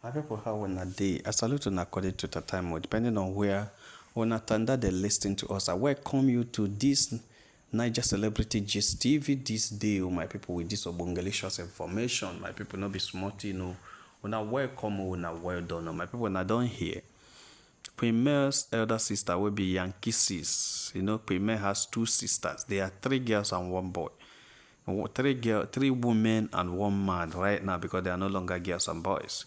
My people, how on a day? I salute you according to the time, depending on where on a tanda they listen to us. I welcome you to this Niger Celebrity Gist TV this day, my people, with this obongelicious information. My people, not be smart, When I welcome, when I well done, my people, when I don't hear. Premier's elder sister will be Yankee sis. Premier has two sisters. They are three girls and one boy. Three women and one man right now because they are no longer girls and boys.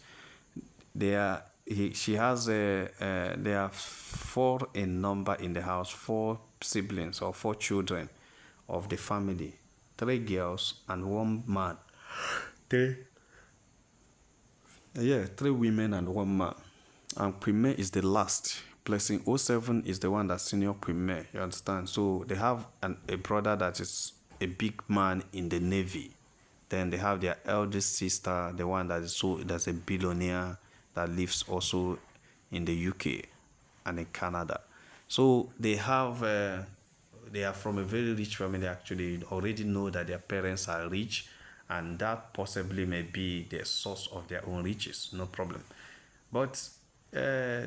She has there are four in number in the house, four siblings or four children of the family, three girls and one man. Three women and one man. And Premier is the last. BLESSING07 is the one that's senior Premier. You understand? So they have a brother that is a big man in the Navy. Then they have their eldest sister, the one that's a billionaire that lives also in the UK and in Canada. So they are from a very rich family. Actually, already know that their parents are rich, and that possibly may be the source of their own riches. No problem. But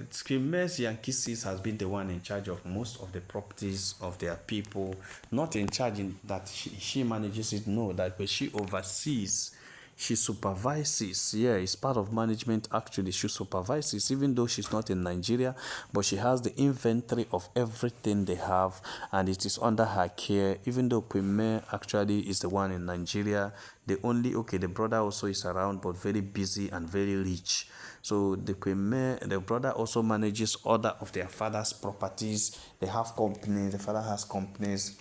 Skimmer's Yankee sis has been the one in charge of most of the properties of their people. Not in charge in that she manages it, no, that but she oversees, she supervises. Yeah, it's part of management actually. She supervises, even though she's not in Nigeria, but she has the inventory of everything they have, and it is under her care. Even though Premier actually is the one in Nigeria, the brother also is around, but very busy and very rich. So the brother also manages other of their father's properties. They have companies. The father has companies.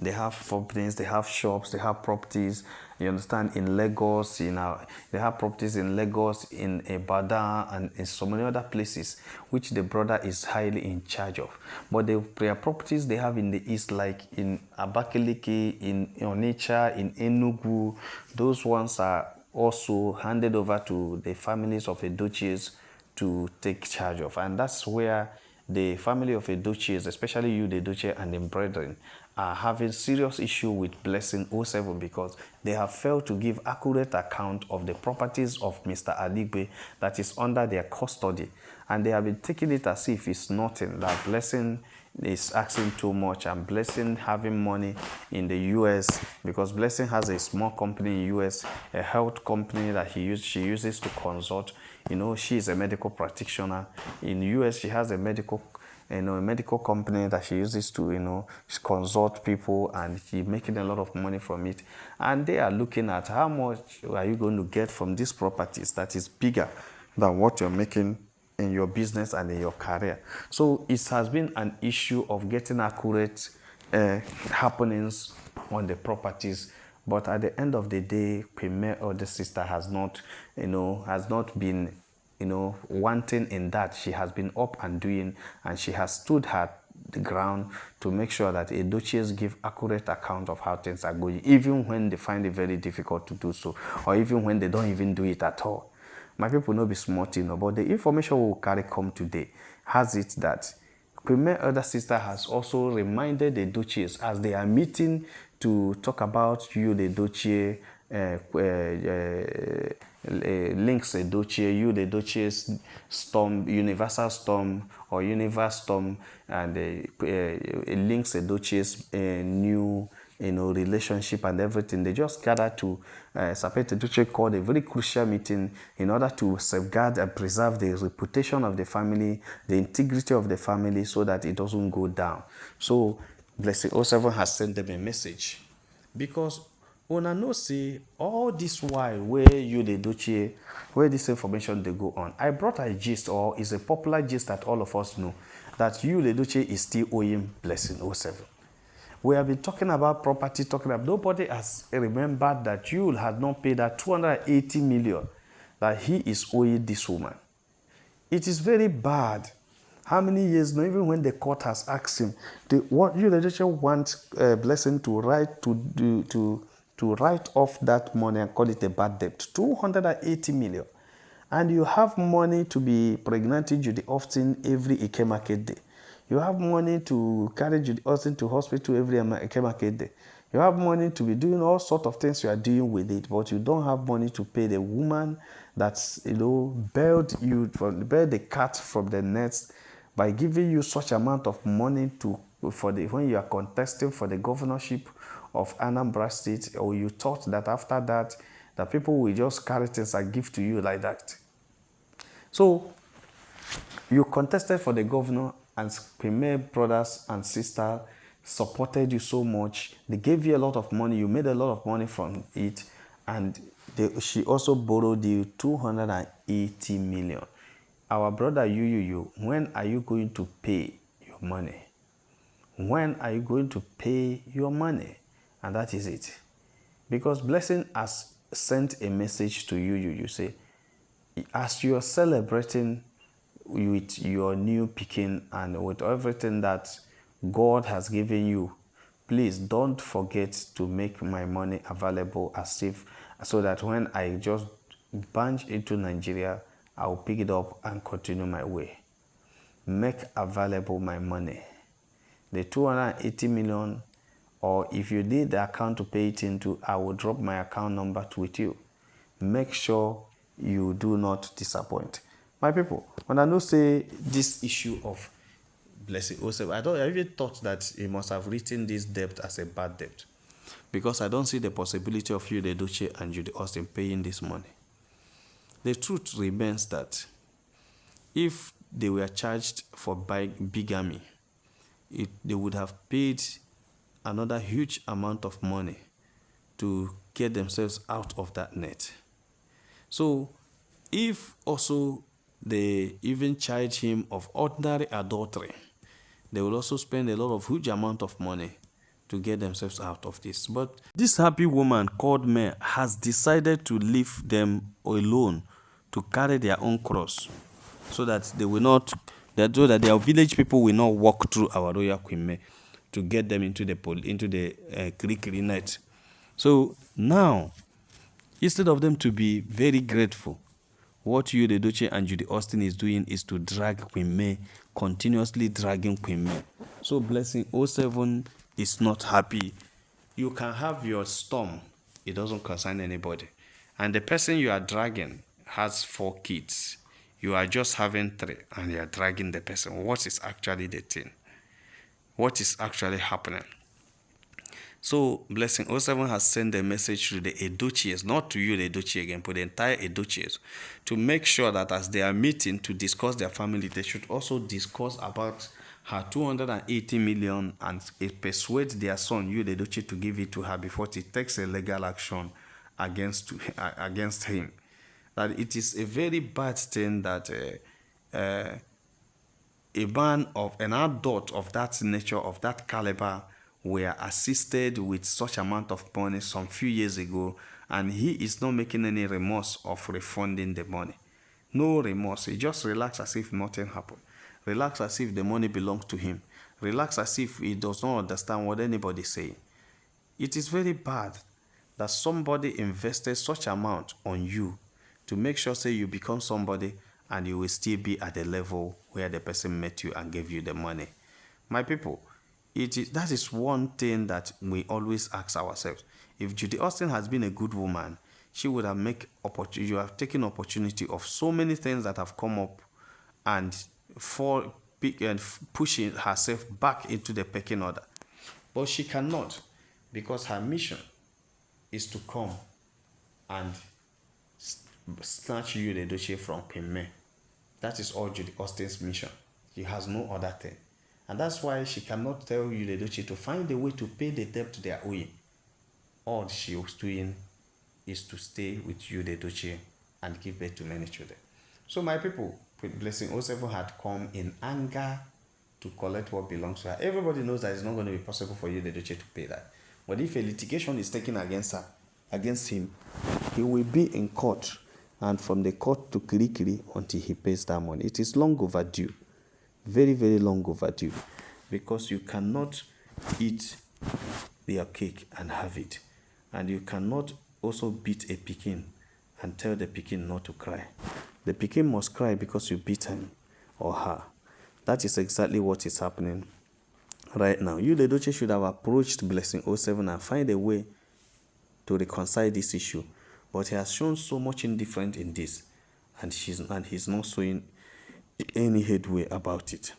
They have companies, they have shops, they have properties. You understand? In Lagos, they have properties in Lagos, in Ibadan, and in so many other places, which the brother is highly in charge of. But their properties they have in the east, like in Abakaliki, in Onitsha, in Enugu, those ones are also handed over to the families of Edochies to take charge of. And that's where the family of Edochies, especially you, the Edochie and the brethren, are having serious issue with BLESSING07 because they have failed to give accurate account of the properties of Mr. Aligbe that is under their custody. And they have been taking it as if it's nothing, that Blessing is asking too much, and Blessing having money in the US because Blessing has a small company in US, a health company that she uses to consult. She is a medical practitioner. In US, she has a medical company that she uses to, consult people, and she's making a lot of money from it. And they are looking at how much are you going to get from these properties that is bigger than what you're making in your business and in your career. So it has been an issue of getting accurate happenings on the properties. But at the end of the day, Premier or the sister has not been, wanting in that. She has been up and doing, and she has stood her the ground to make sure that Edochies give accurate account of how things are going, even when they find it very difficult to do so, or even when they don't even do it at all. My people no be smart, but the information we will carry come today has it that Premier Elder Sister has also reminded the Edochies as they are meeting to talk about you, the Edochie, links Edochie, you, the Edochie's storm, universal storm or universe storm, and links Edochie's new relationship and everything. They just gather to separate Edochie called a very crucial meeting in order to safeguard and preserve the reputation of the family, the integrity of the family, so that it doesn't go down. So BLESSING07 has sent them a message because una know say all this while where you the Edochie, where this information they go on, I brought a gist, or is a popular gist that all of us know, that you the Edochie is still owing BLESSING07. We have been talking about property, nobody has remembered that you had not paid that 280 million that he is owing this woman. It is very bad. How many years now, even when the court has asked him, the judge wants Blessing to write off that money and call it a bad debt. 280 million. And you have money to be pregnant Judy Austin every Ike market day. You have money to carry Judy Austin to hospital every Ike market day. You have money to be doing all sort of things you are doing with it, but you don't have money to pay the woman that's, bailed the cat from the nest by giving you such amount of money when you are contesting for the governorship of Anambra State, or you thought that after that, that people will just carry things and give to you like that. So you contested for the governor, and Premier brothers and sisters supported you so much. They gave you a lot of money. You made a lot of money from it, and she also borrowed you 280 million. Our brother, you, when are you going to pay your money? When are you going to pay your money? And that is it. Because Blessing has sent a message to you. You say, as you are celebrating with your new picking and with everything that God has given you, please don't forget to make my money available so that when I just bunch into Nigeria, I'll pick it up and continue my way. Make available my money. The 280 million, or if you need the account to pay it into, I will drop my account number with you. Make sure you do not disappoint. My people, when I know say this issue of BLESSING07, I even thought that he must have written this debt as a bad debt, because I don't see the possibility of you, the Edochie and Judy Austin, paying this money. The truth remains that if they were charged for bigamy, they would have paid another huge amount of money to get themselves out of that net. So if also they even charge him of ordinary adultery, they will also spend a lot of huge amount of money to get themselves out of this. But this happy woman called May has decided to leave them alone to carry their own cross, so that they will not, so that their village people will not walk through our royal Queen May to get them into the Kirikiri net. So now, instead of them to be very grateful, what you, the Edochie and Judy Austin, is doing is to drag Queen May, continuously dragging Queen May. So BLESSING07 is not happy. You can have your storm. It doesn't concern anybody. And the person you are dragging has 4 kids. You are just having 3 and you are dragging the person. What is actually the thing? What is actually happening? So BLESSING07 has sent a message to the Edochies, not to you, the Edochie again, but the entire Edochies, to make sure that as they are meeting to discuss their family, they should also discuss about her 280 million and persuade their son, you, the Edochie, to give it to her before he takes a legal action against him. That it is a very bad thing that a man of an adult of that nature, of that caliber, were assisted with such amount of money some few years ago, and he is not making any remorse of refunding the money. No remorse. He just relax as if nothing happened. Relax as if the money belongs to him. Relax as if he does not understand what anybody is saying. It is very bad that somebody invested such amount on you to make sure, say, you become somebody, and you will still be at the level where the person met you and gave you the money. My people, that is one thing that we always ask ourselves. If Judy Austin has been a good woman, she would have you have taken opportunity of so many things that have come up and pushing herself back into the pecking order. But she cannot, because her mission is to come and snatch you, the Edochie, from Queen May. That is all Judy Austin's mission. She has no other thing. And that's why she cannot tell you, the Edochie, to find a way to pay the debt they are owing. All she was doing is to stay with you, the Edochie, and give birth to many children. So my people, BLESSING07 had come in anger to collect what belongs to her. Everybody knows that it's not going to be possible for you, the Edochie, to pay that. But if a litigation is taken against him, he will be in court, and from the court to Kirikiri until he pays that money. It is long overdue. Very, very long overdue. Because you cannot eat your cake and have it. And you cannot also beat a pikin and tell the pikin not to cry. The pikin must cry because you beat him or her. That is exactly what is happening right now. You, the Edochie, should have approached BLESSING07 and find a way to reconcile this issue. But he has shown so much indifference in this, and he's not showing any headway about it.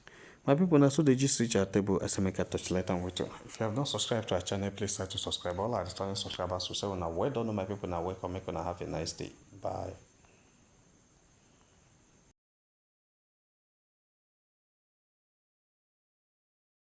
My people, now so they just reach our table as I make a touchlight and water. If you have not subscribed to our channel, please try to subscribe. All our returning subscribers will say, well done, my people. Now welcome, make have a nice day. Bye.